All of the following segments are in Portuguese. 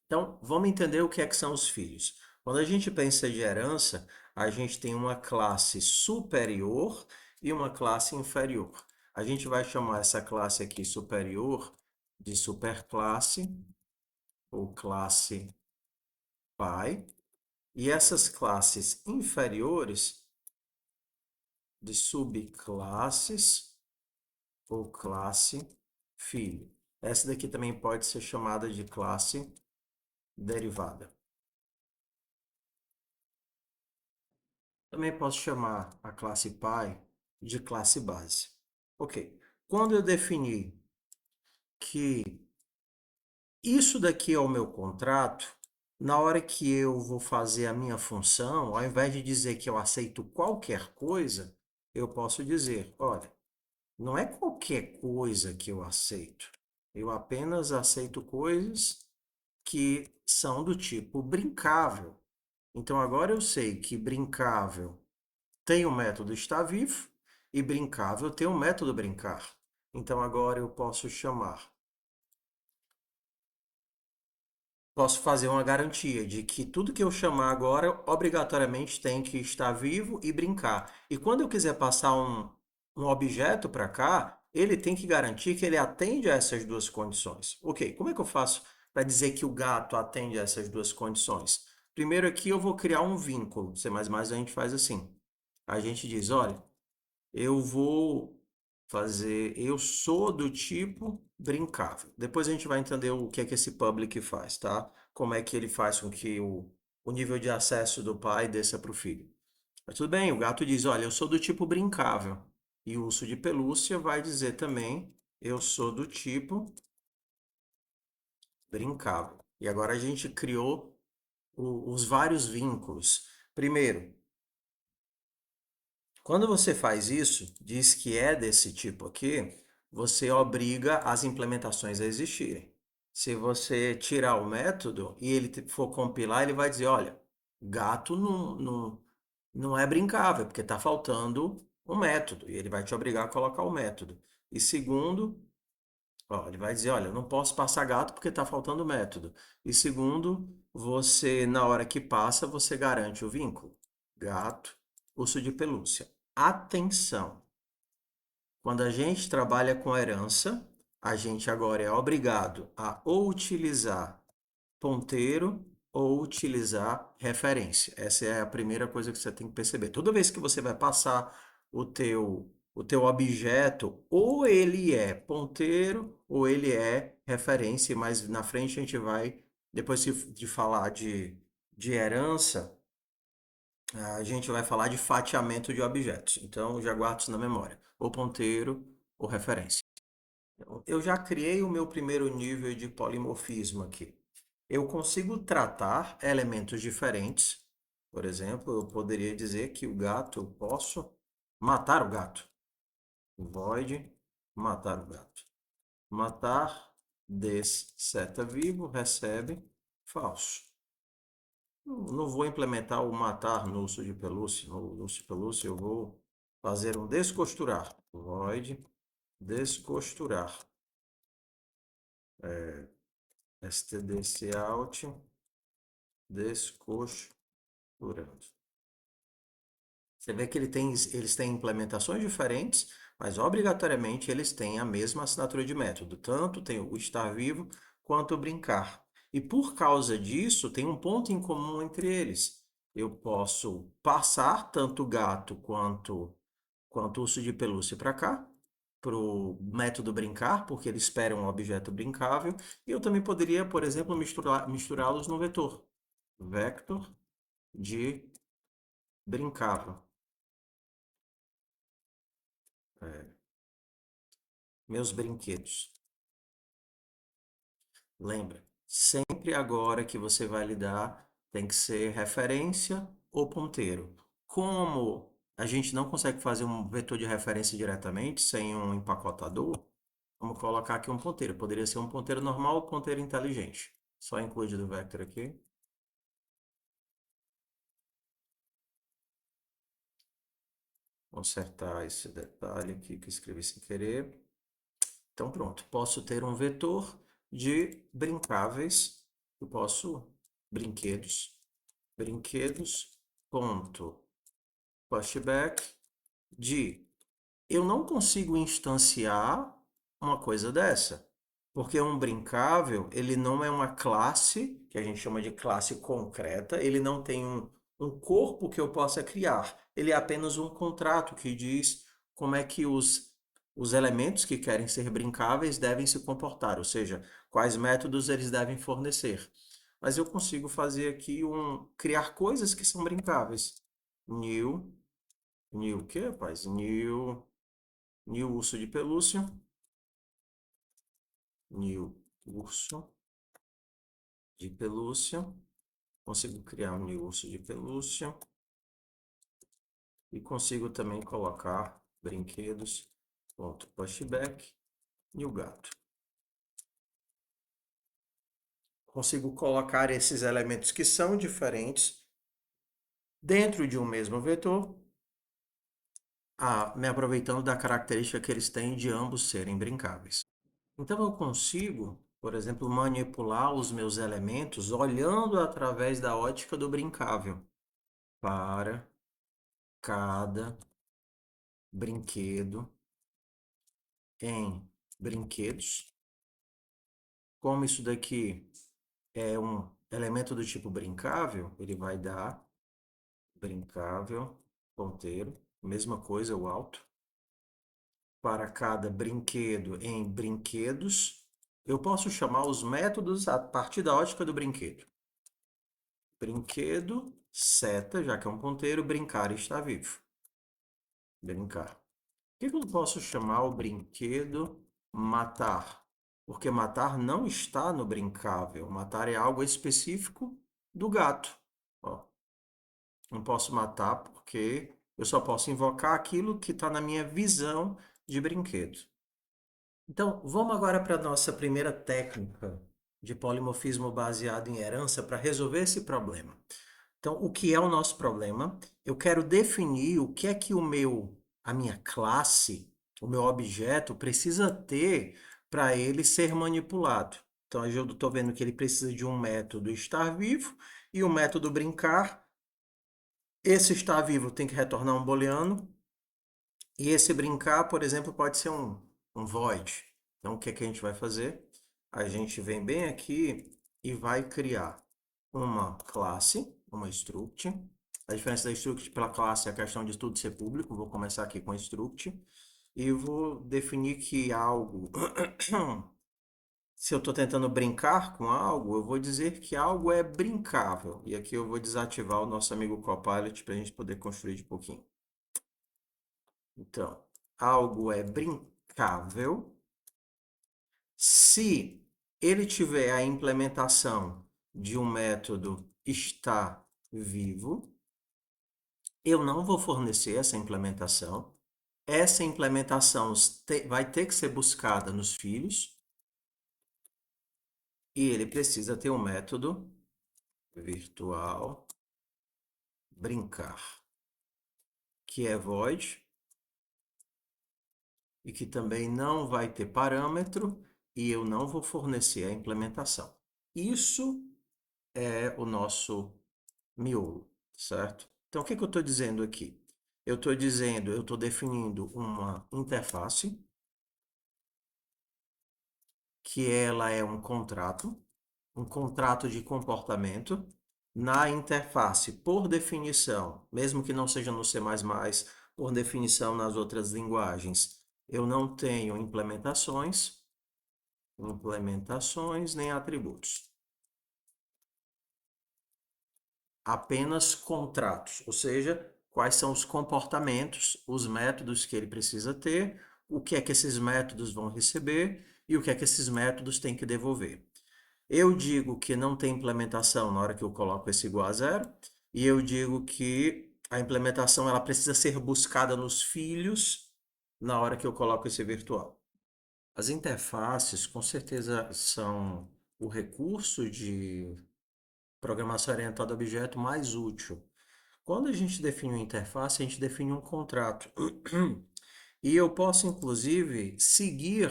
Então, vamos entender o que são os filhos. Quando a gente pensa de herança, a gente tem uma classe superior e uma classe inferior. A gente vai chamar essa classe aqui superior de superclasse ou classe pai, e essas classes inferiores de subclasses ou classe filho. Essa daqui também pode ser chamada de classe derivada. Também posso chamar a classe pai de classe base. Ok. Quando eu definir que isso daqui é o meu contrato, na hora que eu vou fazer a minha função, ao invés de dizer que eu aceito qualquer coisa, eu posso dizer, olha, não é qualquer coisa que eu aceito. Eu apenas aceito coisas que são do tipo brincável. Então agora eu sei que brincável tem o método estar vivo e brincável tem o método brincar. Então agora eu posso fazer uma garantia de que tudo que eu chamar agora obrigatoriamente tem que estar vivo e brincar. E quando eu quiser passar um objeto para cá, ele tem que garantir que ele atende a essas duas condições. Ok, como é que eu faço para dizer que o gato atende a essas duas condições? Primeiro aqui eu vou criar um vínculo. C++ a gente faz assim. A gente diz, olha, eu vou fazer. Eu sou do tipo brincável. Depois a gente vai entender o que é que esse public faz, tá? Como é que ele faz com que o nível de acesso do pai desça para o filho. Mas tudo bem, o gato diz: olha, eu sou do tipo brincável. E o urso de pelúcia vai dizer também: eu sou do tipo brincável. E agora a gente criou os vários vínculos. Primeiro, quando você faz isso, diz que é desse tipo aqui, você obriga as implementações a existirem. Se você tirar o método e ele for compilar, ele vai dizer, olha, gato não é brincável, porque está faltando um método, e ele vai te obrigar a colocar o método. E segundo, ó, ele vai dizer, olha, eu não posso passar gato porque está faltando o método. E segundo, você, na hora que passa, você garante o vínculo. Gato, urso de pelúcia. Atenção! Quando a gente trabalha com herança, a gente agora é obrigado a ou utilizar ponteiro ou utilizar referência. Essa é a primeira coisa que você tem que perceber. Toda vez que você vai passar o teu objeto, ou ele é ponteiro ou ele é referência, mas na frente a gente vai, depois de falar de herança, a gente vai falar de fatiamento de objetos. Então, já guardo isso na memória. Ou ponteiro ou referência. Eu já criei o meu primeiro nível de polimorfismo aqui. Eu consigo tratar elementos diferentes. Por exemplo, eu poderia dizer que o gato, eu posso matar o gato. Void matar o gato. Matar des seta vivo recebe falso. Não vou implementar o matar no urso de pelúcia. No urso de pelúcia eu vou fazer um descosturar. Void descosturar. stdcout descosturando. Você vê que eles têm implementações diferentes, mas obrigatoriamente eles têm a mesma assinatura de método. Tanto tem o estar vivo quanto o brincar. E por causa disso, tem um ponto em comum entre eles. Eu posso passar tanto o gato quanto o urso de pelúcia para cá, para o método brincar, porque ele espera um objeto brincável. E eu também poderia, por exemplo, misturá-los no vetor. Vector de brincável. É, meus brinquedos. Lembra, sempre agora que você vai lidar, tem que ser referência ou ponteiro. Como a gente não consegue fazer um vetor de referência diretamente, sem um empacotador, vamos colocar aqui um ponteiro. Poderia ser um ponteiro normal ou ponteiro inteligente. Só include do vector aqui. Consertar esse detalhe aqui que eu escrevi sem querer. Então pronto, posso ter um vetor de brincáveis Eu posso brinquedos, ponto, pushback de eu não consigo instanciar uma coisa dessa, porque um brincável, ele não é uma classe, que a gente chama de classe concreta, ele não tem um corpo que eu possa criar, ele é apenas um contrato que diz como é que os elementos que querem ser brincáveis devem se comportar, ou seja, quais métodos eles devem fornecer. Mas eu consigo fazer aqui criar coisas que são brincáveis. New o quê, rapaz? New urso de pelúcia. New urso de pelúcia. Consigo criar um new urso de pelúcia. E consigo também colocar brinquedos. Ponto pushback. New gato. Consigo colocar esses elementos que são diferentes dentro de um mesmo vetor, me aproveitando da característica que eles têm de ambos serem brincáveis. Então eu consigo, por exemplo, manipular os meus elementos olhando através da ótica do brincável para cada brinquedo em brinquedos. Como isso daqui é um elemento do tipo brincável, ele vai dar brincável, ponteiro, mesma coisa, o alto. Para cada brinquedo em brinquedos, eu posso chamar os métodos a partir da ótica do brinquedo. Brinquedo, seta, já que é um ponteiro, brincar está vivo. Brincar. Por que eu não posso chamar o brinquedo matar? Porque matar não está no brincável. Matar é algo específico do gato. Ó, não posso matar porque eu só posso invocar aquilo que está na minha visão de brinquedo. Então, vamos agora para a nossa primeira técnica de polimorfismo baseado em herança para resolver esse problema. Então, o que é o nosso problema? Eu quero definir o que é que a minha classe, o meu objeto precisa ter para ele ser manipulado. Então, eu estou vendo que ele precisa de um método estar vivo e o método brincar. Esse estar vivo tem que retornar um booleano e esse brincar, por exemplo, pode ser um void. Então, o que é que a gente vai fazer? A gente vem bem aqui e vai criar uma classe, uma struct. A diferença da struct pela classe é a questão de tudo ser público. Vou começar aqui com struct e vou definir que algo. Se eu estou tentando brincar com algo, eu vou dizer que algo é brincável. E aqui eu vou desativar o nosso amigo Copilot para a gente poder construir de pouquinho. Então, algo é brincável se ele tiver a implementação de um método está vivo. Eu não vou fornecer essa implementação. Essa implementação vai ter que ser buscada nos filhos e ele precisa ter um método virtual brincar, que é void e que também não vai ter parâmetro e eu não vou fornecer a implementação. Isso é o nosso miolo, certo? Então, o que eu estou dizendo aqui? Eu estou definindo uma interface, que ela é um contrato de comportamento. Na interface, por definição, mesmo que não seja no C++, por definição nas outras linguagens, eu não tenho implementações nem atributos. Apenas contratos, ou seja, quais são os comportamentos, os métodos que ele precisa ter, o que é que esses métodos vão receber e o que é que esses métodos têm que devolver. Eu digo que não tem implementação na hora que eu coloco esse igual a zero, e eu digo que a implementação ela precisa ser buscada nos filhos na hora que eu coloco esse virtual. As interfaces, com certeza, são o recurso de programação orientada a objeto mais útil. Quando a gente define uma interface, a gente define um contrato. E eu posso, inclusive, seguir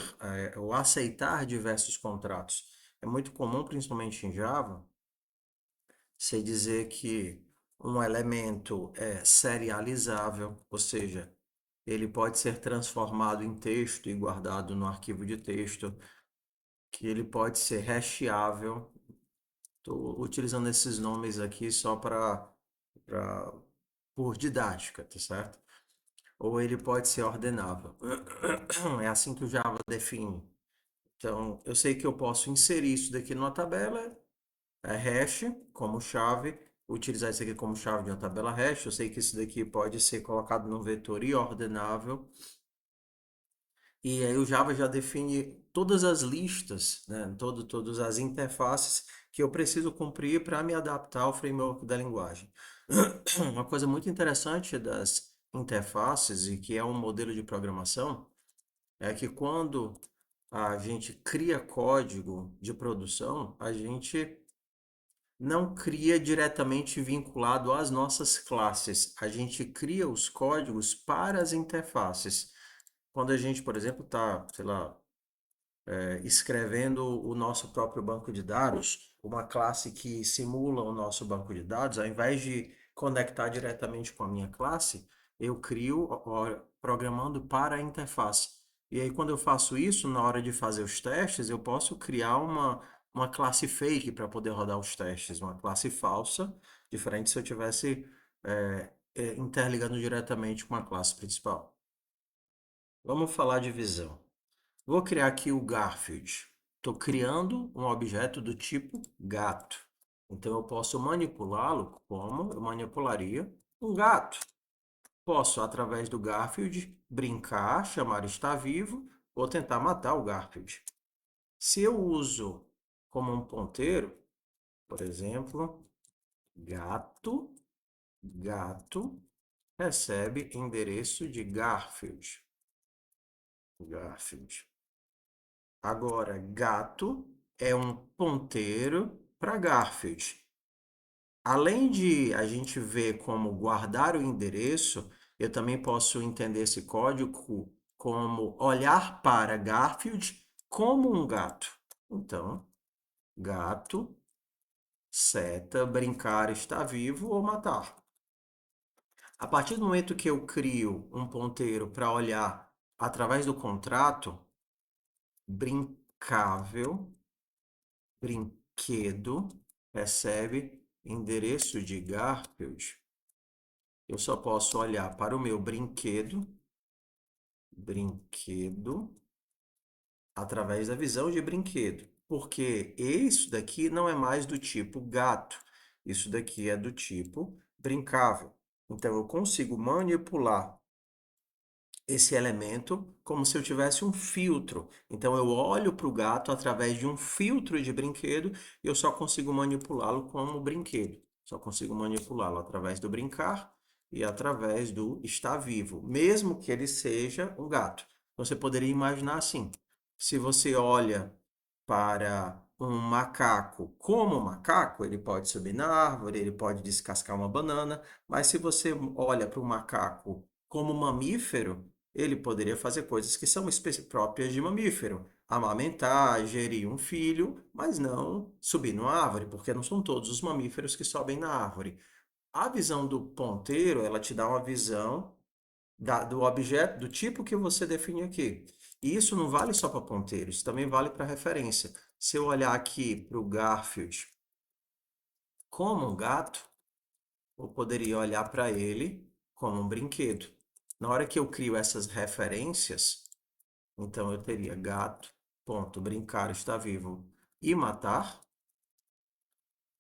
ou aceitar diversos contratos. É muito comum, principalmente em Java, você dizer que um elemento é serializável, ou seja, ele pode ser transformado em texto e guardado no arquivo de texto, que ele pode ser hasheável. Estou utilizando esses nomes aqui só para por didática, tá certo? Ou ele pode ser ordenável. É assim que o Java define. Então, eu sei que eu posso inserir isso daqui numa tabela, hash como chave, utilizar isso aqui como chave de uma tabela hash. Eu sei que isso daqui pode ser colocado num vetor ordenável. E aí o Java já define todas as listas, né? Todas as interfaces que eu preciso cumprir para me adaptar ao framework da linguagem. Uma coisa muito interessante das interfaces e que é um modelo de programação é que quando a gente cria código de produção, a gente não cria diretamente vinculado às nossas classes. A gente cria os códigos para as interfaces. Quando a gente, por exemplo, está, sei lá, escrevendo o nosso próprio banco de dados, uma classe que simula o nosso banco de dados, ao invés de conectar diretamente com a minha classe, eu crio programando para a interface. E aí, quando eu faço isso, na hora de fazer os testes, eu posso criar uma classe fake para poder rodar os testes, uma classe falsa, diferente se eu tivesse interligando diretamente com a classe principal. Vamos falar de visão. Vou criar aqui o Garfield. Estou criando um objeto do tipo gato. Então eu posso manipulá-lo como eu manipularia um gato. Posso, através do Garfield, brincar, chamar está vivo ou tentar matar o Garfield. Se eu uso como um ponteiro, por exemplo, gato, gato recebe endereço de Garfield. Garfield. Agora, gato é um ponteiro para Garfield. Além de a gente ver como guardar o endereço, eu também posso entender esse código como olhar para Garfield como um gato. Então, gato, seta, brincar, está vivo ou matar. A partir do momento que eu crio um ponteiro para olhar através do contrato, brincável, brinquedo, recebe endereço de Garfield. Eu só posso olhar para o meu brinquedo, através da visão de brinquedo, porque isso daqui não é mais do tipo gato, isso daqui é do tipo brincável. Então eu consigo manipular esse elemento como se eu tivesse um filtro. Então eu olho para o gato através de um filtro de brinquedo e eu só consigo manipulá-lo como brinquedo. Só consigo manipulá-lo através do brincar e através do estar vivo, mesmo que ele seja um gato. Você poderia imaginar assim: se você olha para um macaco como um macaco, ele pode subir na árvore, ele pode descascar uma banana, mas se você olha para o macaco como mamífero, ele poderia fazer coisas que são próprias de mamífero, amamentar, gerir um filho, mas não subir numa árvore, porque não são todos os mamíferos que sobem na árvore. A visão do ponteiro, ela te dá uma visão do objeto, do tipo que você define aqui. E isso não vale só para ponteiros, isso também vale para referência. Se eu olhar aqui para o Garfield como um gato, eu poderia olhar para ele como um brinquedo. Na hora que eu crio essas referências, então eu teria gato, ponto, brincar, está vivo e matar,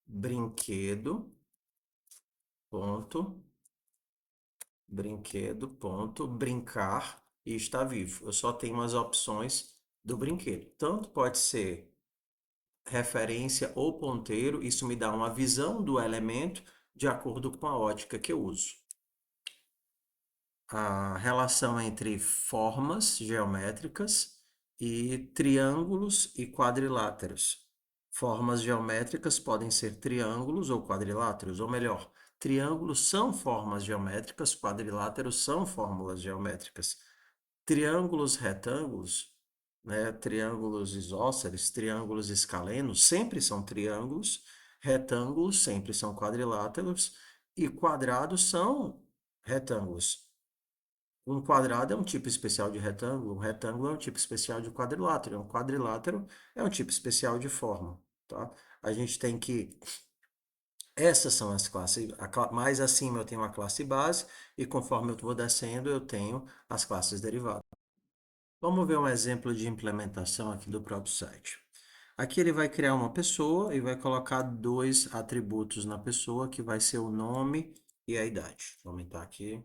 brinquedo, ponto, brinquedo, ponto, brincar e está vivo. Eu só tenho as opções do brinquedo. Tanto pode ser referência ou ponteiro, isso me dá uma visão do elemento de acordo com a ótica que eu uso. A relação entre formas geométricas e triângulos e quadriláteros. Formas geométricas podem ser triângulos ou quadriláteros, ou melhor, triângulos são formas geométricas, quadriláteros são fórmulas geométricas. Triângulos retângulos né? Triângulos isósceles, triângulos escalenos sempre são triângulos, retângulos sempre são quadriláteros e quadrados são retângulos. Um quadrado é um tipo especial de retângulo, um retângulo é um tipo especial de quadrilátero, um quadrilátero é um tipo especial de forma, tá? A gente tem que essas são as classes. Mais acima eu tenho a classe base e conforme eu vou descendo eu tenho as classes derivadas. Vamos ver um exemplo de implementação aqui do próprio site. Aqui ele vai criar uma pessoa e vai colocar dois atributos na pessoa, que vai ser o nome e a idade. Vou aumentar aqui.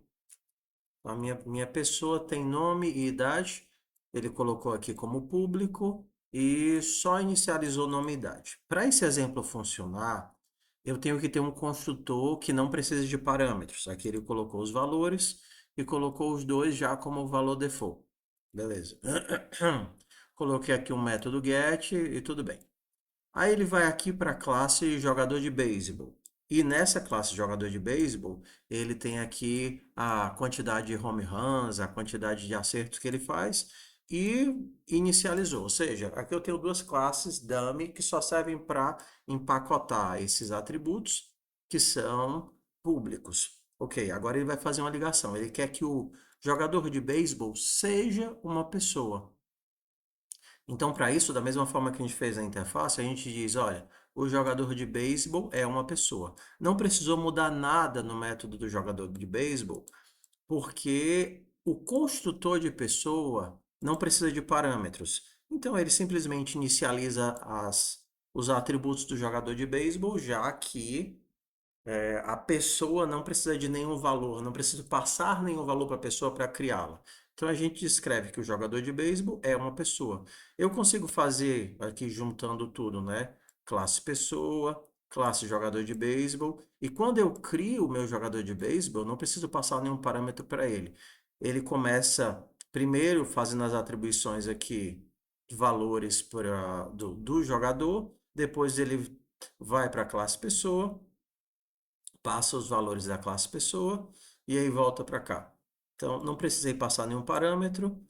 A minha pessoa tem nome e idade. Ele colocou aqui como público e só inicializou nome e idade. Para esse exemplo funcionar, eu tenho que ter um construtor que não precisa de parâmetros. Aqui ele colocou os valores e colocou os dois já como valor default. Beleza. Coloquei aqui um método get e tudo bem. Aí ele vai aqui para a classe jogador de beisebol. E nessa classe jogador de beisebol, ele tem aqui a quantidade de home runs, a quantidade de acertos que ele faz e inicializou. Ou seja, aqui eu tenho duas classes dummy que só servem para empacotar esses atributos que são públicos. Ok, agora ele vai fazer uma ligação. Ele quer que o jogador de beisebol seja uma pessoa. Então, para isso, da mesma forma que a gente fez na interface, a gente diz, olha, o jogador de beisebol é uma pessoa. Não precisou mudar nada no método do jogador de beisebol, porque o construtor de pessoa não precisa de parâmetros. Então, ele simplesmente inicializa os atributos do jogador de beisebol, já que a pessoa não precisa de nenhum valor, não precisa passar nenhum valor para a pessoa para criá-la. Então a gente descreve que o jogador de beisebol é uma pessoa. Eu consigo fazer aqui juntando tudo, né? Classe pessoa, classe jogador de beisebol. E quando eu crio o meu jogador de beisebol, eu não preciso passar nenhum parâmetro para ele. Ele começa primeiro fazendo as atribuições aqui de valores do jogador, depois ele vai para a classe pessoa, passa os valores da classe pessoa e aí volta para cá. Então, não precisei passar nenhum parâmetro.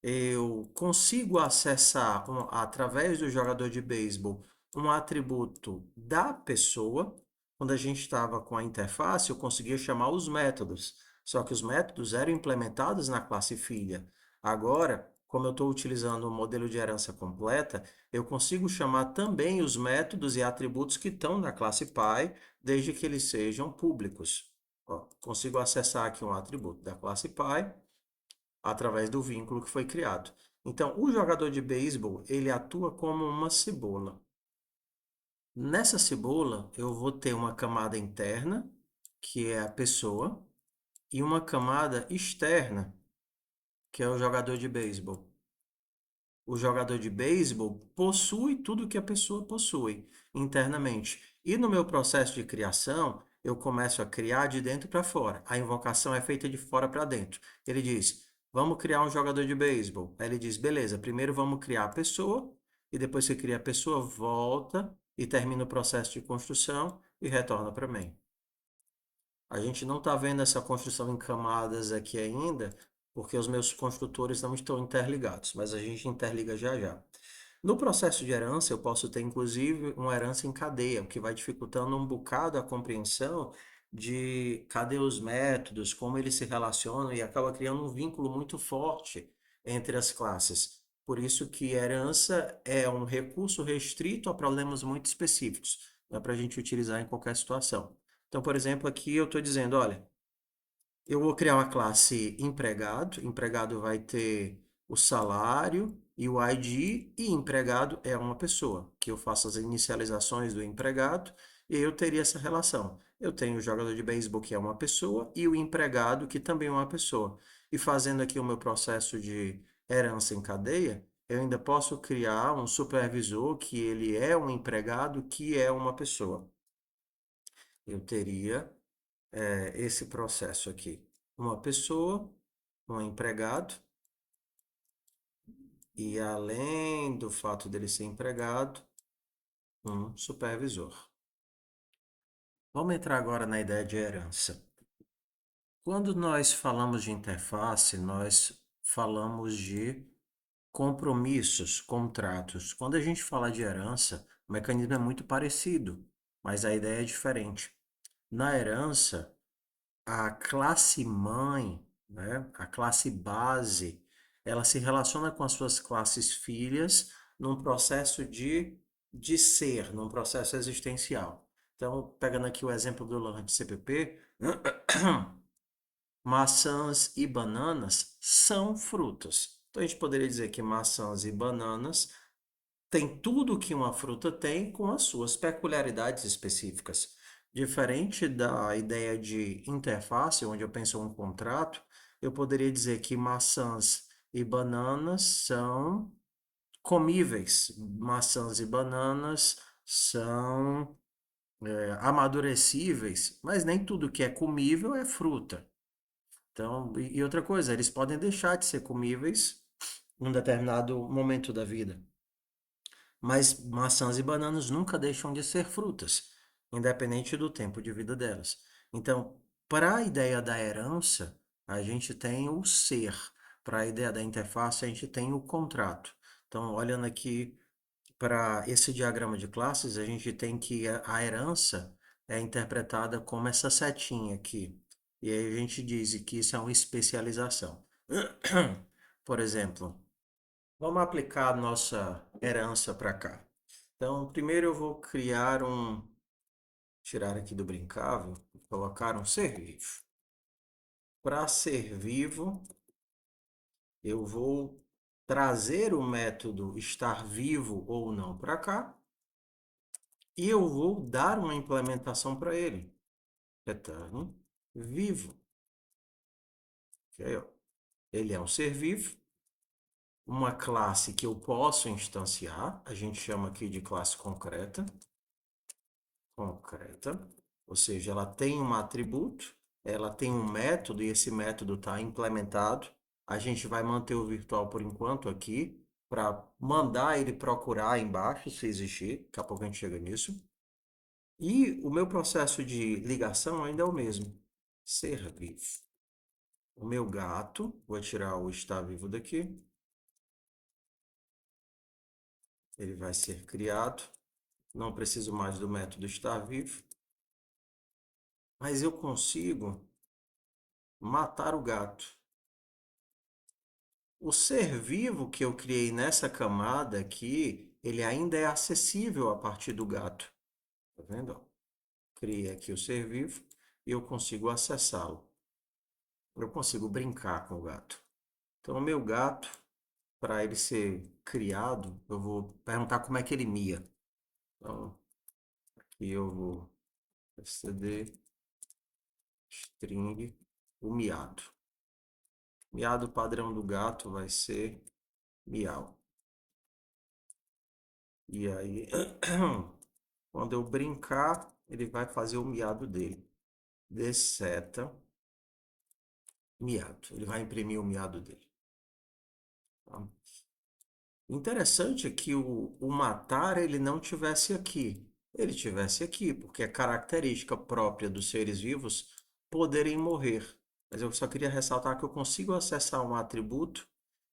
Eu consigo acessar, através do jogador de beisebol, um atributo da pessoa. Quando a gente estava com a interface, eu conseguia chamar os métodos. Só que os métodos eram implementados na classe filha. Agora, como eu estou utilizando o modelo de herança completa, eu consigo chamar também os métodos e atributos que estão na classe pai, desde que eles sejam públicos. Ó, consigo acessar aqui um atributo da classe pai através do vínculo que foi criado. Então, o jogador de beisebol, ele atua como uma cebola. Nessa cebola, eu vou ter uma camada interna, que é a pessoa, e uma camada externa, que é o jogador de beisebol. O jogador de beisebol possui tudo que a pessoa possui internamente. E no meu processo de criação, eu começo a criar de dentro para fora. A invocação é feita de fora para dentro. Ele diz: vamos criar um jogador de beisebol. Aí ele diz: beleza, primeiro vamos criar a pessoa, e depois que cria a pessoa, volta e termina o processo de construção e retorna para mim. A gente não está vendo essa construção em camadas aqui ainda, porque os meus construtores não estão interligados, mas a gente interliga já já. No processo de herança, eu posso ter inclusive uma herança em cadeia, o que vai dificultando um bocado a compreensão de cadê os métodos, como eles se relacionam e acaba criando um vínculo muito forte entre as classes. Por isso que herança é um recurso restrito a problemas muito específicos, não é para a gente utilizar em qualquer situação. Então, por exemplo, aqui eu estou dizendo, olha, eu vou criar uma classe empregado. Empregado vai ter o salário e o ID, e empregado é uma pessoa, que eu faço as inicializações do empregado, e eu teria essa relação. Eu tenho o jogador de beisebol, que é uma pessoa, e o empregado, que também é uma pessoa. E fazendo aqui o meu processo de herança em cadeia, eu ainda posso criar um supervisor, que ele é um empregado, que é uma pessoa. Eu teria esse processo aqui. Uma pessoa, um empregado, e além do fato dele ser empregado, um supervisor. Vamos entrar agora na ideia de herança. Quando nós falamos de interface, nós falamos de Compromissos, contratos. Quando a gente fala de herança, o mecanismo é muito parecido, mas a ideia é diferente. Na herança, a classe mãe, né, a classe base, ela se relaciona com as suas classes filhas num processo de ser, num processo existencial. Então, pegando aqui o exemplo do Lohan de CPP, maçãs e bananas são frutas. Então, a gente poderia dizer que maçãs e bananas têm tudo que uma fruta tem com as suas peculiaridades específicas. Diferente da ideia de interface, onde eu penso em um contrato, eu poderia dizer que maçãs e bananas são comíveis, maçãs e bananas são amadurecíveis, mas nem tudo que é comível é fruta. Então, e outra coisa, eles podem deixar de ser comíveis em um determinado momento da vida. Mas maçãs e bananas nunca deixam de ser frutas, independente do tempo de vida delas. Então, para a ideia da herança, a gente tem o ser. Para a ideia da interface, a gente tem o contrato. Então, olhando aqui para esse diagrama de classes, a gente tem que a herança é interpretada como essa setinha aqui. E aí a gente diz que isso é uma especialização. Por exemplo, vamos aplicar a nossa herança para cá. Então, primeiro eu vou criar tirar aqui do brincável, colocar um ser vivo. Para ser vivo, eu vou trazer o método estar vivo ou não para cá e eu vou dar uma implementação para ele. Return vivo. Okay, ó. Ele é um ser vivo, uma classe que eu posso instanciar, a gente chama aqui de classe concreta. Concreta, ou seja, ela tem um atributo, ela tem um método e esse método está implementado. A gente vai manter o virtual por enquanto aqui para mandar ele procurar embaixo se existir. Daqui a pouco a gente chega nisso. E o meu processo de ligação ainda é o mesmo. Ser vivo. O meu gato, vou tirar o estar vivo daqui. Ele vai ser criado. Não preciso mais do método estar vivo. Mas eu consigo matar o gato. O ser vivo que eu criei nessa camada aqui, ele ainda é acessível a partir do gato. Tá vendo? Criei aqui o ser vivo e eu consigo acessá-lo. Eu consigo brincar com o gato. Então, o meu gato, para ele ser criado, eu vou perguntar como é que ele mia. Então, aqui eu vou std string o miado. Miado padrão do gato vai ser miau. E aí, quando eu brincar, ele vai fazer o miado dele. Desseta, miado. Ele vai imprimir o miado dele. Tá? Interessante é que o matar ele não tivesse aqui. Ele tivesse aqui, porque é característica própria dos seres vivos poderem morrer. Mas eu só queria ressaltar que eu consigo acessar um atributo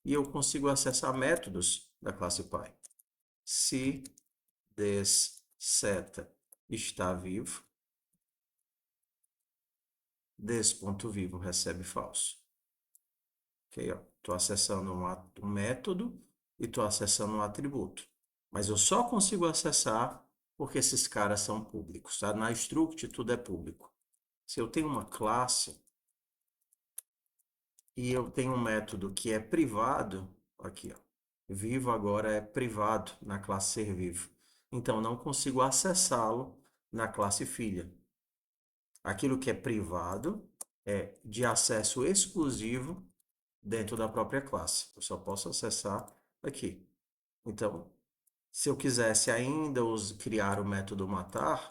e eu consigo acessar métodos da classe pai. Se desseta está vivo, des.vivo recebe falso. Ok, ó. Estou acessando um método e estou acessando um atributo. Mas eu só consigo acessar porque esses caras são públicos, tá? Na struct tudo é público. Se eu tenho uma classe e eu tenho um método que é privado, aqui, ó. Vivo agora é privado na classe ser vivo. Então não consigo acessá-lo na classe filha. Aquilo que é privado é de acesso exclusivo dentro da própria classe. Eu só posso acessar aqui. Então, se eu quisesse ainda criar o método matar,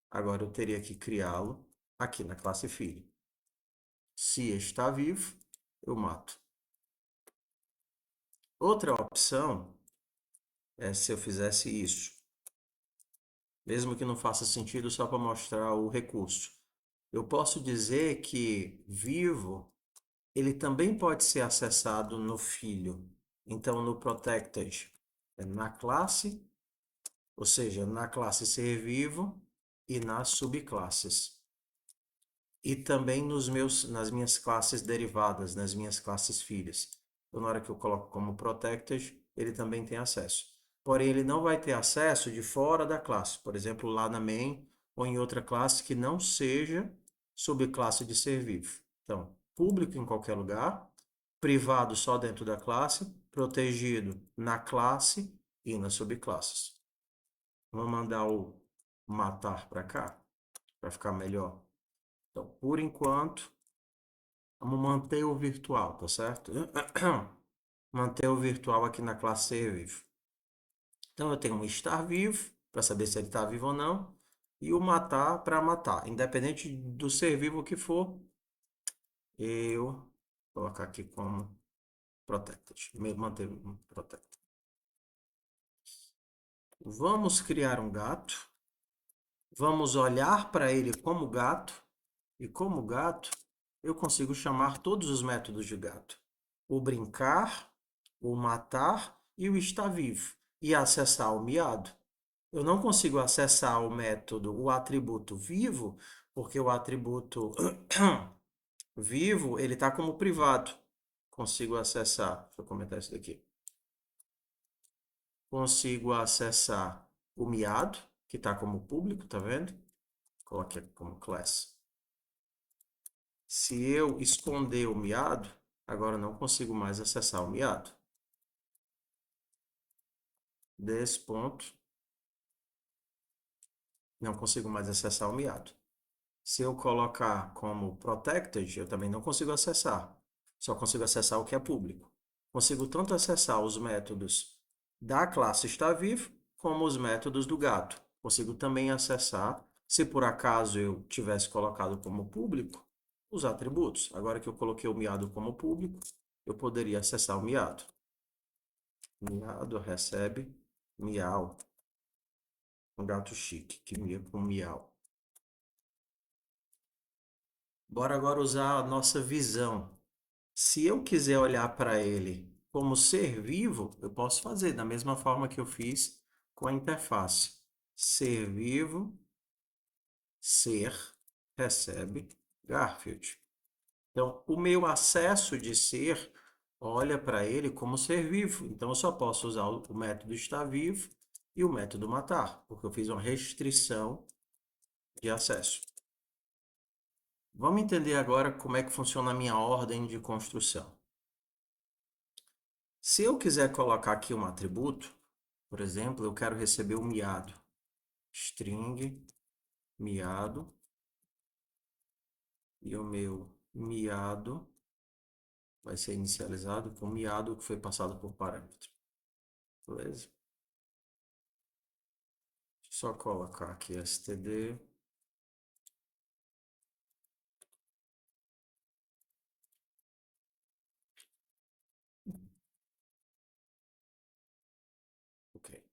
agora eu teria que criá-lo aqui na classe filho. Se está vivo, eu mato. Outra opção é se eu fizesse isso, mesmo que não faça sentido só para mostrar o recurso. Eu posso dizer que vivo, ele também pode ser acessado no filho. Então, no protected, é na classe, ou seja, na classe ser vivo e nas subclasses. E também nas minhas classes derivadas, nas minhas classes filhas. Então, na hora que eu coloco como protected, ele também tem acesso. Porém, ele não vai ter acesso de fora da classe. Por exemplo, lá na main ou em outra classe que não seja subclasse de ser vivo. Então, público em qualquer lugar, privado só dentro da classe, protegido na classe e nas subclasses. Vamos mandar o matar para cá, para ficar melhor. Então, por enquanto, vamos manter o virtual, tá certo? Manter o virtual aqui na classe ser vivo. Então, eu tenho um estar vivo, para saber se ele está vivo ou não, e o matar para matar. Independente do ser vivo que for, eu vou colocar aqui como protected. Manter protected. Vamos criar um gato. Vamos olhar para ele como gato. E como gato, eu consigo chamar todos os métodos de gato. O brincar, o matar e o estar vivo. E acessar o miado. Eu não consigo acessar o método, o atributo vivo, porque o atributo vivo, ele está como privado. Consigo acessar, deixa eu comentar isso daqui. Consigo acessar o miado, que está como público, tá vendo? Coloquei aqui como class. Se eu esconder o miado, agora eu não consigo mais acessar o miado. Desse ponto, não consigo mais acessar o miado. Se eu colocar como protected, eu também não consigo acessar. Só consigo acessar o que é público. Consigo tanto acessar os métodos da classe está vivo, como os métodos do gato. Consigo também acessar, se por acaso eu tivesse colocado como público, os atributos. Agora que eu coloquei o miado como público, eu poderia acessar o miado. Miado recebe miau. Um gato chique que mia com miau. Bora agora usar a nossa visão. Se eu quiser olhar para ele como ser vivo, eu posso fazer da mesma forma que eu fiz com a interface. Ser vivo, ser, recebe, Garfield. Então, o meu acesso de ser olha para ele como ser vivo. Então, eu só posso usar o método estar vivo e o método matar, porque eu fiz uma restrição de acesso. Vamos entender agora como é que funciona a minha ordem de construção. Se eu quiser colocar aqui um atributo, por exemplo, eu quero receber o miado. String miado. E o meu miado vai ser inicializado com miado que foi passado por parâmetro. Beleza? Só colocar aqui std. Ok.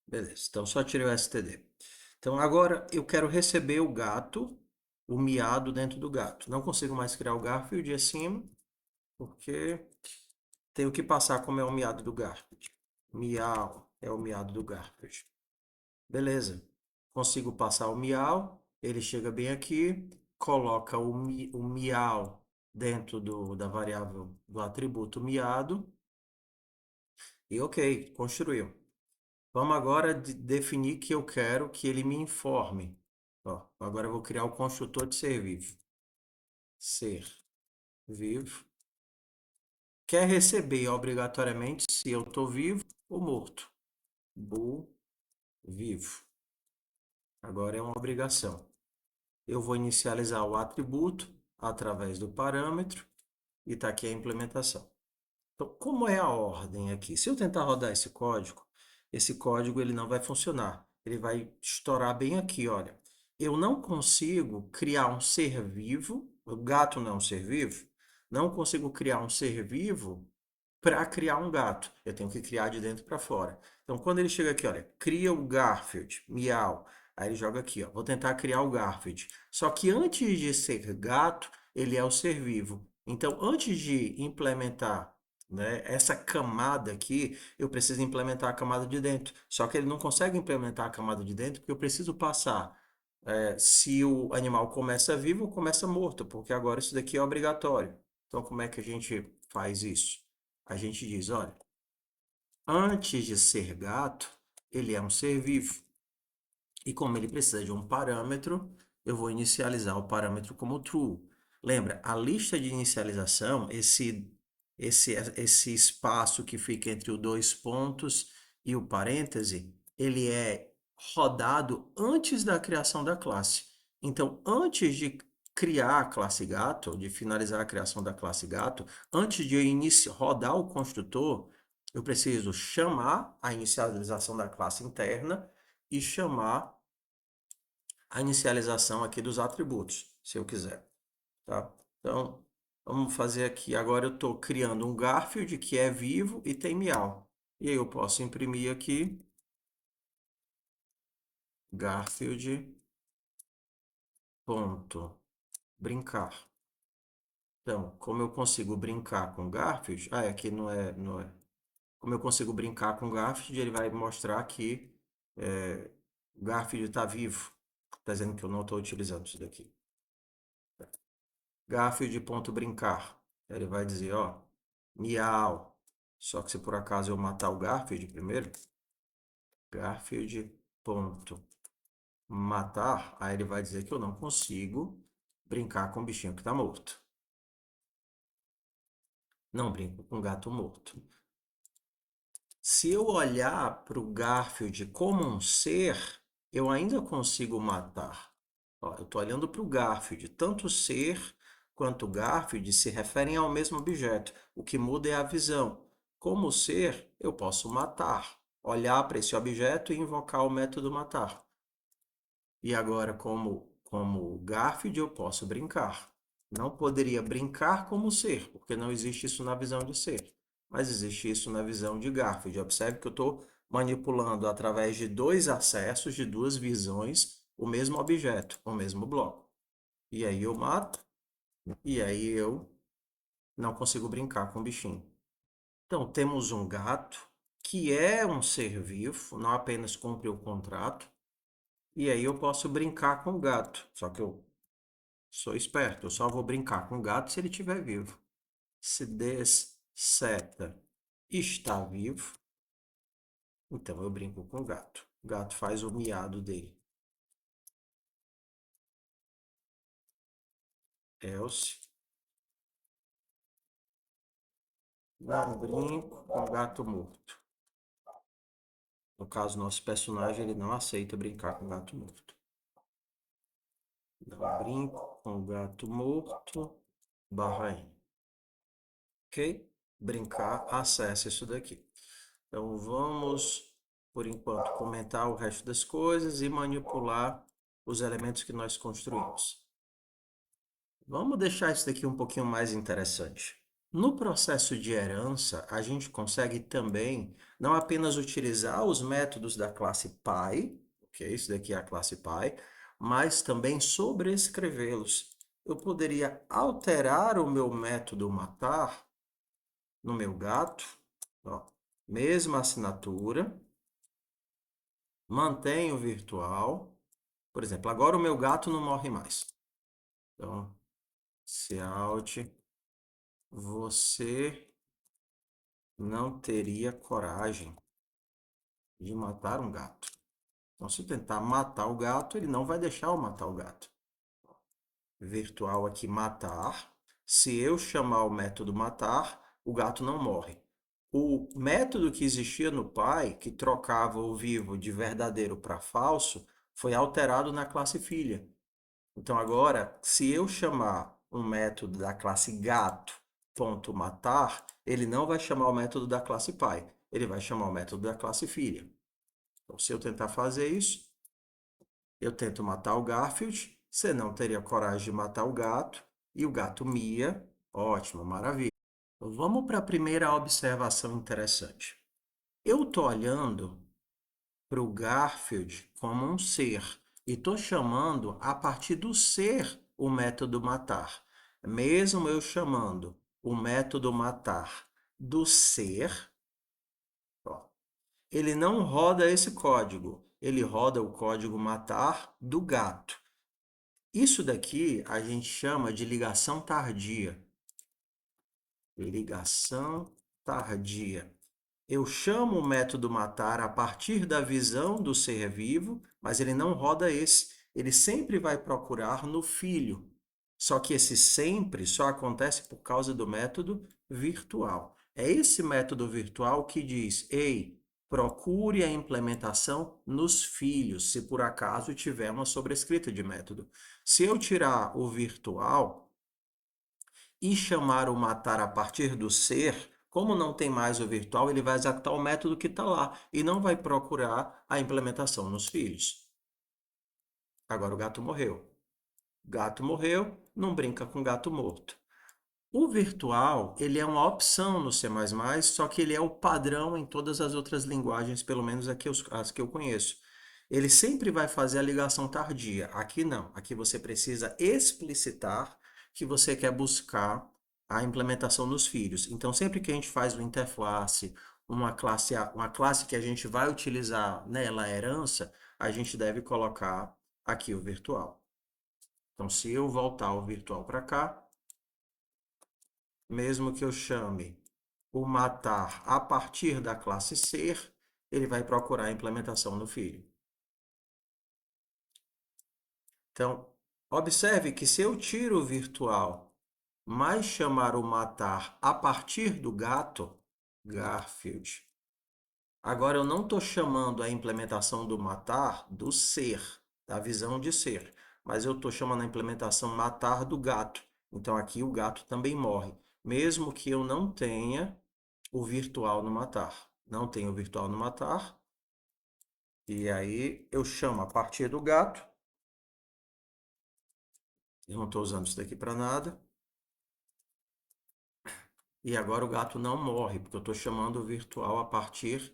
Beleza, então só tirei o std. Então agora eu quero receber o gato, o miado dentro do gato. Não consigo mais criar o Garfield acima, porque tenho que passar como é o miado do Garfield. Miau é o miado do Garfield. Beleza. Consigo passar o miau, ele chega bem aqui, coloca o miau dentro da variável do atributo miado e ok, construiu. Vamos agora definir que eu quero que ele me informe. Ó, agora eu vou criar o construtor de ser vivo. Ser vivo. Quer receber obrigatoriamente se eu estou vivo ou morto. Bool vivo. Agora é uma obrigação. Eu vou inicializar o atributo através do parâmetro e está aqui a implementação. Então, como é a ordem aqui? Se eu tentar rodar esse código ele não vai funcionar. Ele vai estourar bem aqui, olha. Eu não consigo criar um ser vivo, o gato não é um ser vivo, não consigo criar um ser vivo para criar um gato. Eu tenho que criar de dentro para fora. Então, quando ele chega aqui, olha, cria o Garfield, miau. Aí ele joga aqui, ó, vou tentar criar o Garfield. Só que antes de ser gato, ele é o ser vivo. Então, antes de implementar, né, essa camada aqui, eu preciso implementar a camada de dentro. Só que ele não consegue implementar a camada de dentro porque eu preciso passar se o animal começa vivo ou começa morto, porque agora isso daqui é obrigatório. Então, como é que a gente faz isso? A gente diz, olha, antes de ser gato, ele é um ser vivo. E como ele precisa de um parâmetro, eu vou inicializar o parâmetro como true. Lembra, a lista de inicialização, esse espaço que fica entre os dois pontos e o parêntese, ele é rodado antes da criação da classe. Então, antes de criar a classe gato, de finalizar a criação da classe gato, antes de eu rodar o construtor, eu preciso chamar a inicialização da classe interna e chamar a inicialização aqui dos atributos, se eu quiser, tá? Então, vamos fazer aqui. Agora eu estou criando um Garfield que é vivo e tem miau. E aí eu posso imprimir aqui Garfield ponto brincar. Então, como eu consigo brincar com Garfield? Ah, aqui não é. Como eu consigo brincar com Garfield, ele vai mostrar que o Garfield está vivo. Está dizendo que eu não estou utilizando isso daqui. Garfield.brincar. Ele vai dizer, ó, miau. Só que se por acaso eu matar o Garfield primeiro, Garfield.matar, aí ele vai dizer que eu não consigo brincar com o bichinho que está morto. Não brinco com gato morto. Se eu olhar para o Garfield como um ser, eu ainda consigo matar. Ó, eu estou olhando para o Garfield. Tanto o ser quanto o Garfield se referem ao mesmo objeto. O que muda é a visão. Como ser, eu posso matar. Olhar para esse objeto e invocar o método matar. E agora, como Garfield, eu posso brincar. Não poderia brincar como ser, porque não existe isso na visão de ser. Mas existe isso na visão de Garfield. Observe que eu estou manipulando através de dois acessos, de duas visões, o mesmo objeto, o mesmo bloco. E aí eu mato, e aí eu não consigo brincar com o bichinho. Então, temos um gato, que é um ser vivo, não apenas cumpre o contrato, e aí eu posso brincar com o gato. Só que eu sou esperto, eu só vou brincar com o gato se ele estiver vivo. Se desseta está vivo, então eu brinco com o gato. O gato faz o miado dele. Else, não brinco com o gato morto. No caso, nosso personagem ele não aceita brincar com o gato morto. Não brinco com o gato morto, barra N. Ok? Brincar, acessa isso daqui. Então vamos, por enquanto, comentar o resto das coisas e manipular os elementos que nós construímos. Vamos deixar isso daqui um pouquinho mais interessante. No processo de herança, a gente consegue também não apenas utilizar os métodos da classe pai, ok? Isso daqui é a classe pai, mas também sobrescrevê-los. Eu poderia alterar o meu método matar no meu gato, ó, mesma assinatura, mantenho virtual. Por exemplo, agora o meu gato não morre mais. Então, Cout, você não teria coragem de matar um gato. Então, se eu tentar matar o gato, ele não vai deixar eu matar o gato. Virtual aqui, matar. Se eu chamar o método matar, o gato não morre. O método que existia no pai, que trocava o vivo de verdadeiro para falso, foi alterado na classe filha. Então agora, se eu chamar um método da classe gato.matar, ele não vai chamar o método da classe pai, ele vai chamar o método da classe filha. Então, se eu tentar fazer isso, eu tento matar o Garfield, você não teria coragem de matar o gato, e o gato mia, ótimo, maravilha. Então, vamos para a primeira observação interessante. Eu estou olhando para o Garfield como um ser e estou chamando a partir do ser o método matar. Mesmo eu chamando o método matar do ser, ó, ele não roda esse código, ele roda o código matar do gato. Isso daqui a gente chama de ligação tardia. Ligação tardia. Eu chamo o método matar a partir da visão do ser vivo, mas ele não roda esse. Ele sempre vai procurar no filho. Só que esse sempre só acontece por causa do método virtual. É esse método virtual que diz: ei, procure a implementação nos filhos, se por acaso tiver uma sobrescrita de método. Se eu tirar o virtual e chamar o matar a partir do ser, como não tem mais o virtual, ele vai executar o método que está lá e não vai procurar a implementação nos filhos. Agora o gato morreu. Gato morreu, não brinca com gato morto. O virtual, ele é uma opção no C++, só que ele é o padrão em todas as outras linguagens, pelo menos aqui as que eu conheço. Ele sempre vai fazer a ligação tardia. Aqui não. Aqui você precisa explicitar que você quer buscar a implementação nos filhos. Então, sempre que a gente faz uma interface, uma classe que a gente vai utilizar nela a herança, a gente deve colocar aqui o virtual. Então, se eu voltar o virtual para cá, mesmo que eu chame o matar a partir da classe ser, ele vai procurar a implementação no filho. Então, observe que se eu tiro o virtual, mas chamar o matar a partir do gato, Garfield, agora eu não estou chamando a implementação do matar do ser, da visão de ser, mas eu estou chamando a implementação matar do gato. Então aqui o gato também morre, mesmo que eu não tenha o virtual no matar. Não tenho o virtual no matar. E aí eu chamo a partir do gato. Eu não estou usando isso daqui para nada. E agora o gato não morre, porque eu estou chamando o virtual a partir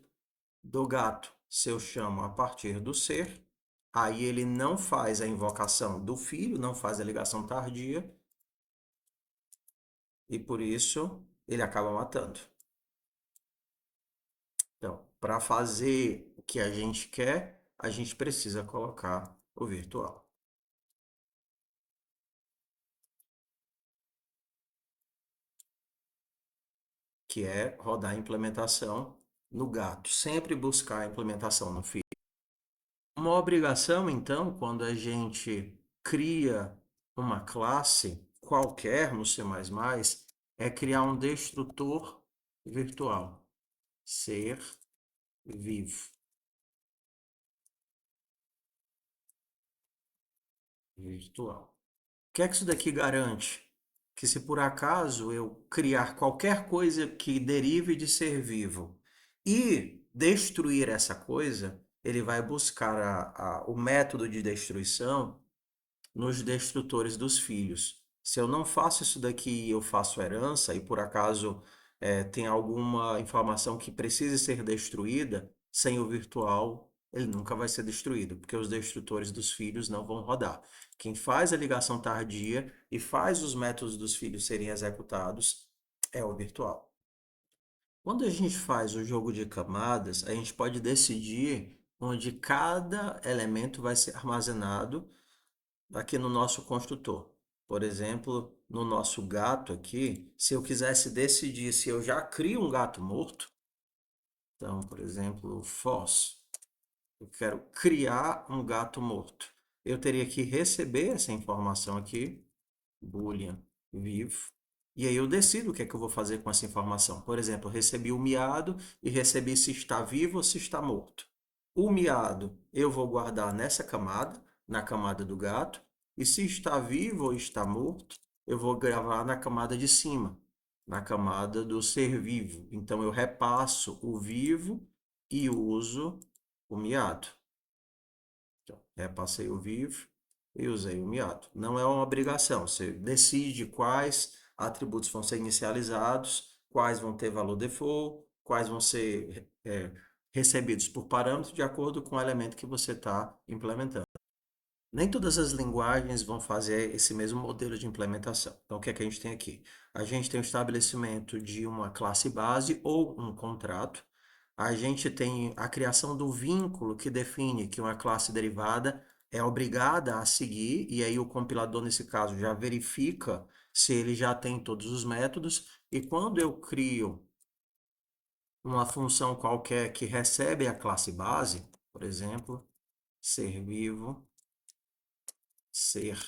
do gato. Se eu chamo a partir do ser, aí ele não faz a invocação do filho, não faz a ligação tardia, e por isso ele acaba matando. Então, para fazer o que a gente quer, a gente precisa colocar o virtual, que é rodar a implementação no gato, sempre buscar a implementação no filho. Uma obrigação, então, quando a gente cria uma classe qualquer no C++, é criar um destrutor virtual, ser vivo, virtual. O que é que isso daqui garante? Que se por acaso eu criar qualquer coisa que derive de ser vivo e destruir essa coisa, ele vai buscar o método de destruição nos destrutores dos filhos. Se eu não faço isso daqui e eu faço herança, e por acaso tem alguma informação que precise ser destruída, sem o virtual, ele nunca vai ser destruído, porque os destrutores dos filhos não vão rodar. Quem faz a ligação tardia e faz os métodos dos filhos serem executados é o virtual. Quando a gente faz o jogo de camadas, a gente pode decidir onde cada elemento vai ser armazenado aqui no nosso construtor. Por exemplo, no nosso gato aqui, se eu quisesse decidir se eu já crio um gato morto, então, por exemplo, false, eu quero criar um gato morto. Eu teria que receber essa informação aqui, boolean vivo, e aí eu decido o que é que eu vou fazer com essa informação. Por exemplo, eu recebi o miado e recebi se está vivo ou se está morto. O miado eu vou guardar nessa camada, na camada do gato, e se está vivo ou está morto, eu vou gravar na camada de cima, na camada do ser vivo. Então eu repasso o vivo e uso o miado. Então, repassei o vivo e usei o miado. Não é uma obrigação, você decide quais atributos vão ser inicializados, quais vão ter valor default, quais vão ser recebidos por parâmetro de acordo com o elemento que você está implementando. Nem todas as linguagens vão fazer esse mesmo modelo de implementação. Então, o que é que a gente tem aqui? A gente tem o estabelecimento de uma classe base ou um contrato. A gente tem a criação do vínculo que define que uma classe derivada é obrigada a seguir, e aí o compilador, nesse caso, já verifica se ele já tem todos os métodos. E quando eu crio uma função qualquer que recebe a classe base, por exemplo, ser vivo, ser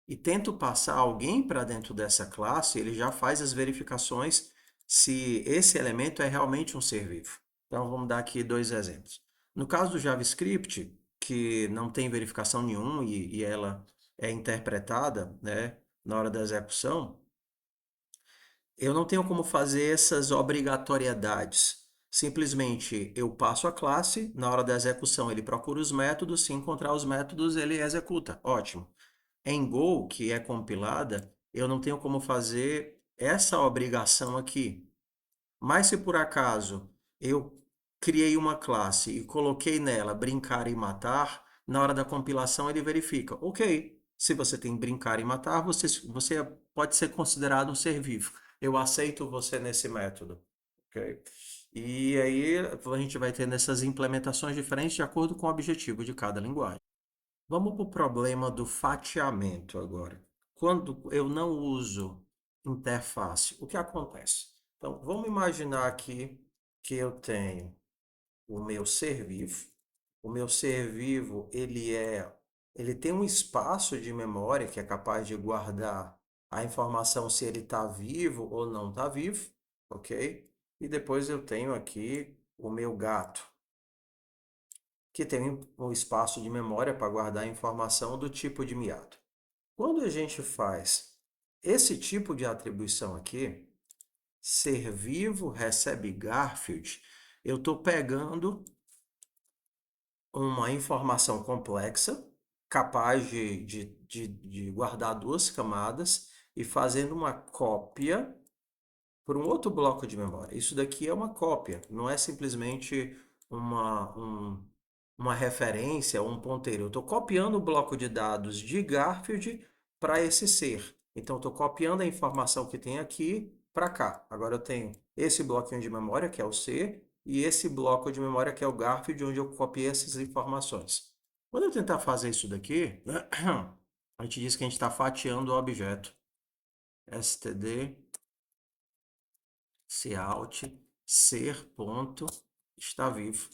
e tento passar alguém para dentro dessa classe, ele já faz as verificações se esse elemento é realmente um ser vivo. Então, vamos dar aqui dois exemplos. No caso do JavaScript, que não tem verificação nenhuma e ela é interpretada, né, na hora da execução, eu não tenho como fazer essas obrigatoriedades. Simplesmente eu passo a classe, na hora da execução ele procura os métodos, se encontrar os métodos ele executa. Ótimo. Em Go, que é compilada, eu não tenho como fazer essa obrigação aqui. Mas se por acaso eu criei uma classe e coloquei nela brincar e matar, na hora da compilação ele verifica, ok, se você tem brincar e matar, você pode ser considerado um ser vivo. Eu aceito você nesse método. Ok? E aí a gente vai tendo essas implementações diferentes de acordo com o objetivo de cada linguagem. Vamos para o problema do fatiamento agora. Quando eu não uso interface, o que acontece? Então, vamos imaginar aqui que eu tenho o meu ser vivo. O meu ser vivo, ele tem um espaço de memória que é capaz de guardar a informação se ele está vivo ou não está vivo, ok? E depois eu tenho aqui o meu gato que tem um espaço de memória para guardar a informação do tipo de miado. Quando a gente faz esse tipo de atribuição aqui, ser vivo recebe Garfield, eu estou pegando uma informação complexa, capaz de guardar duas camadas e fazendo uma cópia por um outro bloco de memória. Isso daqui é uma cópia, não é simplesmente uma referência ou um ponteiro. Eu estou copiando o bloco de dados de Garfield para esse ser. Então, estou copiando a informação que tem aqui para cá. Agora eu tenho esse bloquinho de memória, que é o ser, e esse bloco de memória, que é o Garfield, onde eu copiei essas informações. Quando eu tentar fazer isso daqui, a gente diz que a gente está fatiando o objeto. std cout ser ponto está vivo.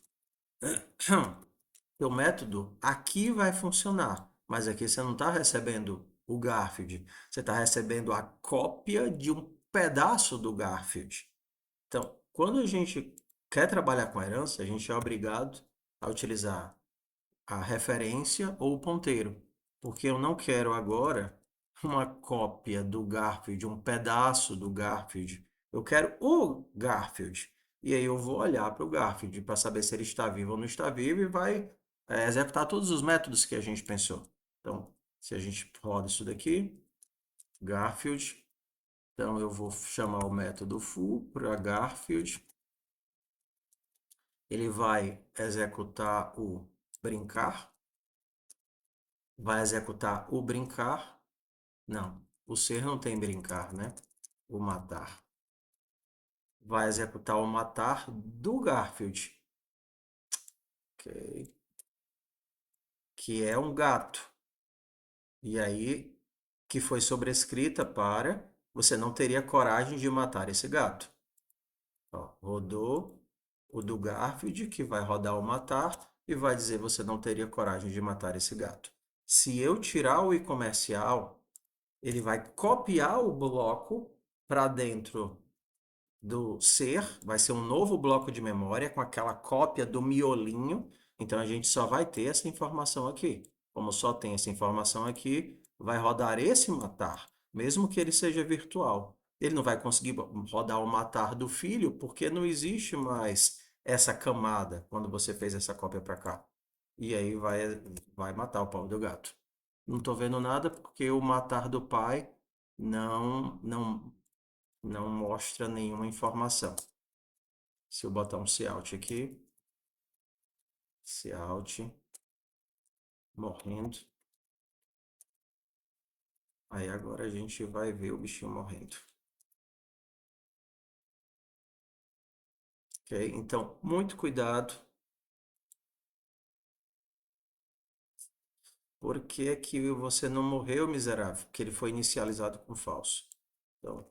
O método aqui vai funcionar, mas aqui você não está recebendo o Garfield, você está recebendo a cópia de um pedaço do Garfield. Então, quando a gente quer trabalhar com herança, a gente é obrigado a utilizar a referência ou o ponteiro, porque eu não quero agora uma cópia do Garfield, um pedaço do Garfield. Eu quero o Garfield. E aí eu vou olhar para o Garfield para saber se ele está vivo ou não está vivo e vai executar todos os métodos que a gente pensou. Então, se a gente roda isso daqui, Garfield, então eu vou chamar o método foo para Garfield. Ele vai executar o brincar, vai executar o brincar. Não, o ser não tem brincar, né? O matar. Vai executar o matar do Garfield, ok? Que é um gato. E aí, que foi sobrescrita para você não teria coragem de matar esse gato. Ó, rodou o do Garfield, que vai rodar o matar, e vai dizer você não teria coragem de matar esse gato. Se eu tirar o i comercial, ele vai copiar o bloco para dentro do ser, vai ser um novo bloco de memória com aquela cópia do miolinho. Então a gente só vai ter essa informação aqui. Como só tem essa informação aqui, vai rodar esse matar, mesmo que ele seja virtual. Ele não vai conseguir rodar o matar do filho, porque não existe mais essa camada quando você fez essa cópia para cá. E aí vai matar o pobre do gato. Não estou vendo nada porque o matar do pai não mostra nenhuma informação. Se eu botar um cout aqui, cout, morrendo, Aí agora a gente vai ver o bichinho morrendo. Ok? Então, muito cuidado. Por que que você não morreu, miserável? Porque ele foi inicializado com falso. Então,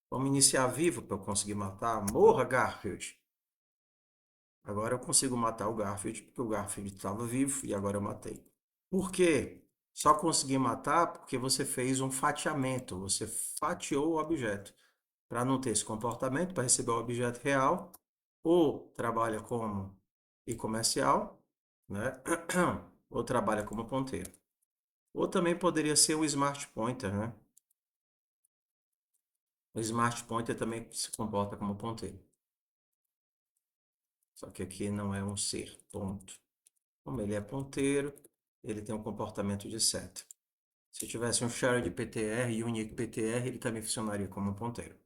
vamos iniciar vivo para eu conseguir matar. Morra, Garfield! Agora eu consigo matar o Garfield, porque o Garfield estava vivo e agora eu matei. Por quê? Só consegui matar porque você fez um fatiamento, você fatiou o objeto. Para não ter esse comportamento, para receber o objeto real, ou trabalha como e-comercial, né? Ou trabalha como ponteiro. Ou também poderia ser um smart pointer, né? O smart pointer também se comporta como ponteiro. Só que aqui não é um ser, ponto. Como ele é ponteiro, ele tem um comportamento de seta. Se tivesse um shared PTR e unique PTR, ele também funcionaria como um ponteiro.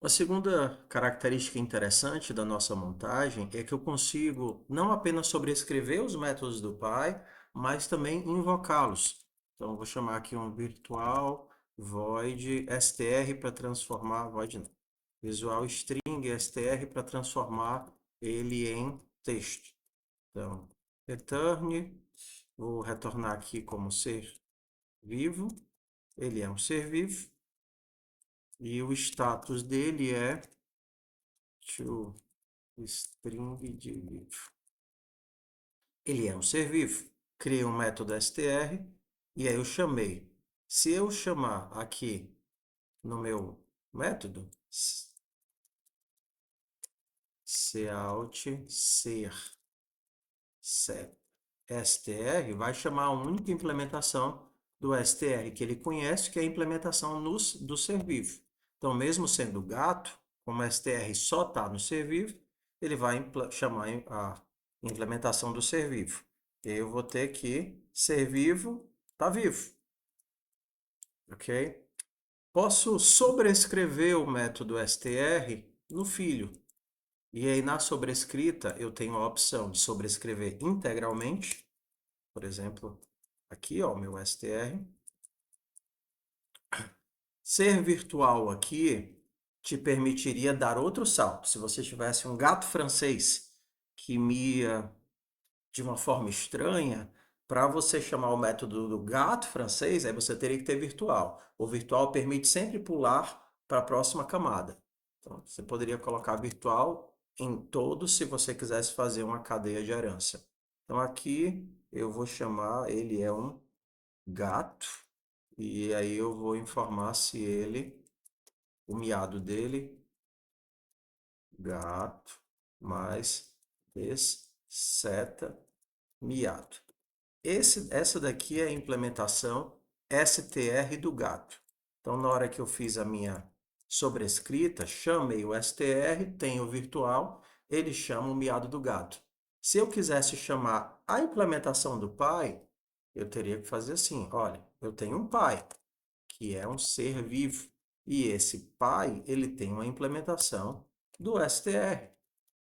A segunda característica interessante da nossa montagem é que eu consigo não apenas sobrescrever os métodos do Pi, mas também invocá-los. Então, eu vou chamar aqui um virtual void str para transformar, void não, visual string str para transformar ele em texto. Então, return, vou retornar aqui como ser vivo, ele é um ser vivo, e o status dele é to string de vivo. Ele é um ser vivo. Criei um método str e aí eu chamei. Se eu chamar aqui no meu método cout ser set str, vai chamar a única implementação do str que ele conhece, que é a implementação do ser vivo. Então, mesmo sendo gato, como str só está no ser vivo, ele vai chamar a implementação do ser vivo. Eu vou ter que ser vivo está vivo, ok? Posso sobrescrever o método str no filho. E aí na sobrescrita eu tenho a opção de sobrescrever integralmente, por exemplo, aqui ó, o meu str. Ser virtual aqui te permitiria dar outro salto. Se você tivesse um gato francês que mia de uma forma estranha, para você chamar o método do gato francês, aí você teria que ter virtual. O virtual permite sempre pular para a próxima camada. Então, você poderia colocar virtual em todos se você quisesse fazer uma cadeia de herança. Então, aqui eu vou chamar, ele é um gato, e aí eu vou informar se ele, o miado dele, gato, mais seta, miado. Essa daqui é a implementação str do gato. Então, na hora que eu fiz a minha sobrescrita, chamei o str, tenho o virtual, ele chama o miado do gato. Se eu quisesse chamar a implementação do pai, eu teria que fazer assim, olha, eu tenho um pai, que é um ser vivo, e esse pai, ele tem uma implementação do str.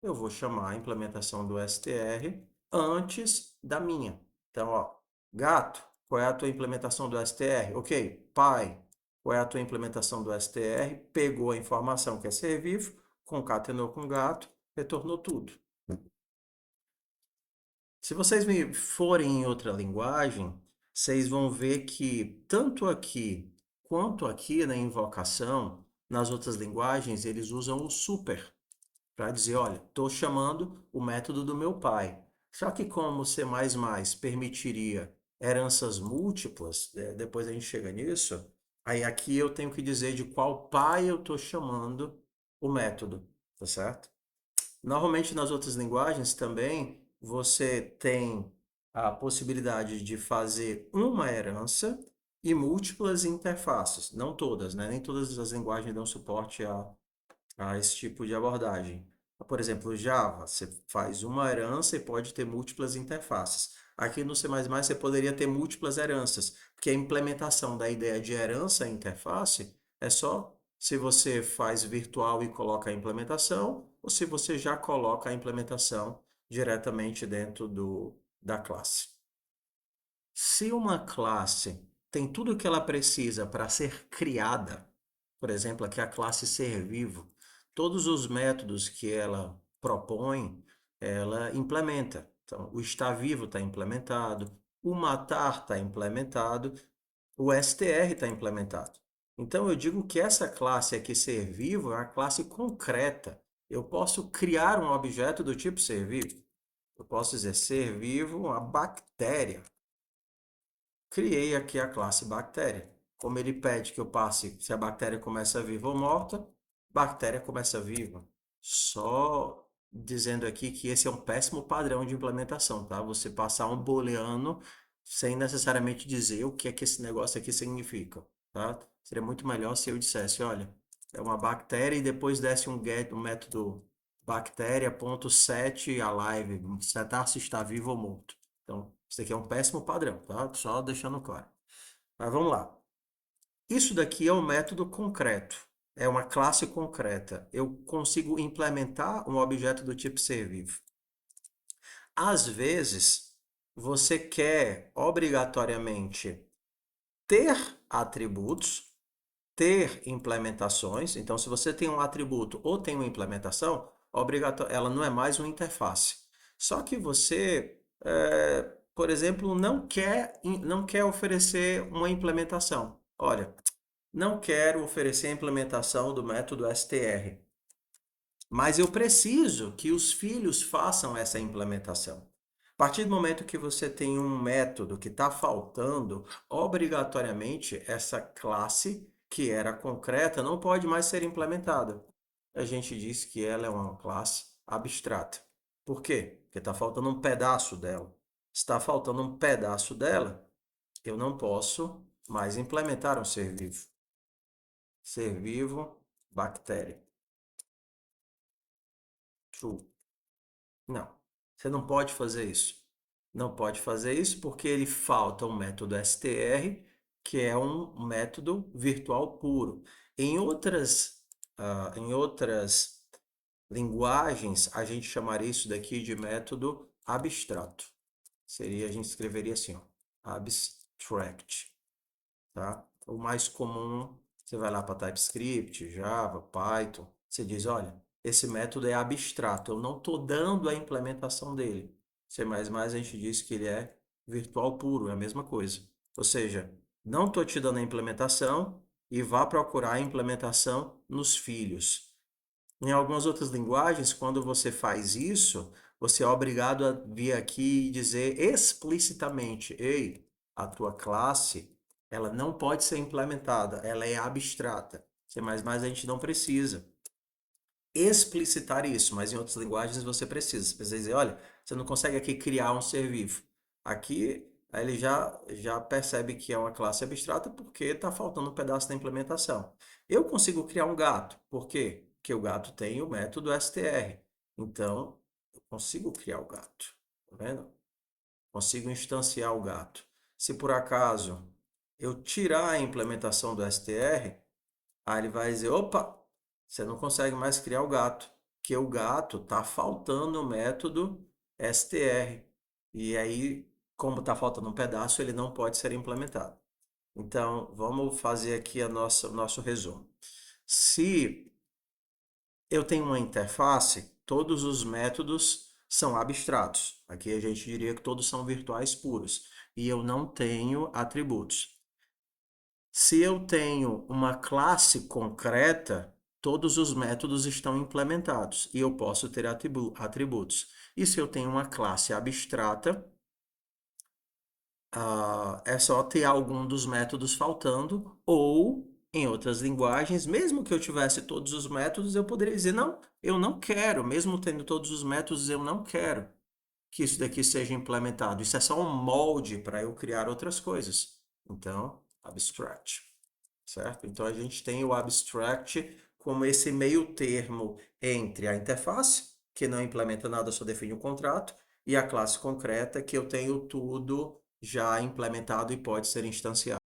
Eu vou chamar a implementação do str antes da minha. Então, ó, gato, qual é a tua implementação do str? Ok, pai, qual é a tua implementação do str? Pegou a informação que é ser vivo, concatenou com gato, retornou tudo. Se vocês me forem em outra linguagem, vocês vão ver que tanto aqui quanto aqui na invocação, nas outras linguagens, eles usam o super para dizer, olha, estou chamando o método do meu pai. Só que como C++ permitiria heranças múltiplas, depois a gente chega nisso, aí aqui eu tenho que dizer de qual pai eu estou chamando o método, tá certo? Normalmente nas outras linguagens também você tem a possibilidade de fazer uma herança e múltiplas interfaces, não todas, né? Nem todas as linguagens dão suporte a esse tipo de abordagem. Por exemplo, Java, você faz uma herança e pode ter múltiplas interfaces. Aqui no C++ você poderia ter múltiplas heranças, porque a implementação da ideia de herança em interface é só se você faz virtual e coloca a implementação, ou se você já coloca a implementação diretamente dentro da classe. Se uma classe tem tudo o que ela precisa para ser criada. Por exemplo, aqui a classe ser vivo. Todos os métodos que ela propõe, ela implementa. Então, o estar vivo está implementado, o matar está implementado, o str está implementado. Então, eu digo que essa classe aqui, ser vivo, é uma classe concreta. Eu posso criar um objeto do tipo ser vivo. Eu posso dizer ser vivo, uma bactéria. Criei aqui a classe bactéria. Como ele pede que eu passe se a bactéria começa viva ou morta, bactéria começa viva. Só dizendo aqui que esse é um péssimo padrão de implementação, tá? Você passar um booleano sem necessariamente dizer o que é que esse negócio aqui significa, tá? Seria muito melhor se eu dissesse, olha, é uma bactéria e depois desse um get, um método bactéria.set alive, setar se está vivo ou morto. Então, isso aqui é um péssimo padrão, tá? Só deixando claro. Mas vamos lá. Isso daqui é um método concreto. É uma classe concreta. Eu consigo implementar um objeto do tipo ser vivo. Às vezes, você quer obrigatoriamente ter atributos, ter implementações. Então, se você tem um atributo ou tem uma implementação, ela não é mais uma interface. Só que você, por exemplo, não quer oferecer uma implementação. Olha, não quero oferecer a implementação do método str, mas eu preciso que os filhos façam essa implementação. A partir do momento que você tem um método que está faltando, obrigatoriamente essa classe, que era concreta, não pode mais ser implementada. A gente diz que ela é uma classe abstrata. Por quê? Porque está faltando um pedaço dela. Se está faltando um pedaço dela, eu não posso mais implementar um ser vivo. Ser vivo, bactéria. True. Não, você não pode fazer isso. Não pode fazer isso porque ele falta um método str, que é um método virtual puro. Em outras linguagens, a gente chamaria isso daqui de método abstrato. A gente escreveria assim, ó, abstract, tá? O mais comum, você vai lá para TypeScript, Java, Python, você diz, olha, esse método é abstrato, eu não estou dando a implementação dele. C++ a gente diz que ele é virtual puro, é a mesma coisa. Ou seja, não estou te dando a implementação e vá procurar a implementação nos filhos. Em algumas outras linguagens, quando você faz isso, você é obrigado a vir aqui e dizer explicitamente, ei, a tua classe, ela não pode ser implementada, ela é abstrata. C++ a gente não precisa explicitar isso, mas em outras linguagens você precisa. Você precisa dizer, olha, você não consegue aqui criar um ser vivo. Aqui, aí ele já percebe que é uma classe abstrata porque está faltando um pedaço da implementação. Eu consigo criar um gato. Por quê? Porque o gato tem o método str. Então, eu consigo criar o gato. Tá vendo? Consigo instanciar o gato. Se por acaso eu tirar a implementação do str, aí ele vai dizer, opa, você não consegue mais criar o gato, porque o gato está faltando o método str. E aí, como está faltando um pedaço, ele não pode ser implementado. Então, vamos fazer aqui o nosso resumo. Se eu tenho uma interface, todos os métodos são abstratos. Aqui a gente diria que todos são virtuais puros. E eu não tenho atributos. Se eu tenho uma classe concreta, todos os métodos estão implementados e eu posso ter atributos. E se eu tenho uma classe abstrata, é só ter algum dos métodos faltando, ou, em outras linguagens, mesmo que eu tivesse todos os métodos, eu poderia dizer, não, eu não quero, mesmo tendo todos os métodos, eu não quero que isso daqui seja implementado. Isso é só um molde para eu criar outras coisas. Então, abstract, certo? Então, a gente tem o abstract como esse meio termo entre a interface, que não implementa nada, só define o contrato, e a classe concreta, que eu tenho tudo já implementado e pode ser instanciado.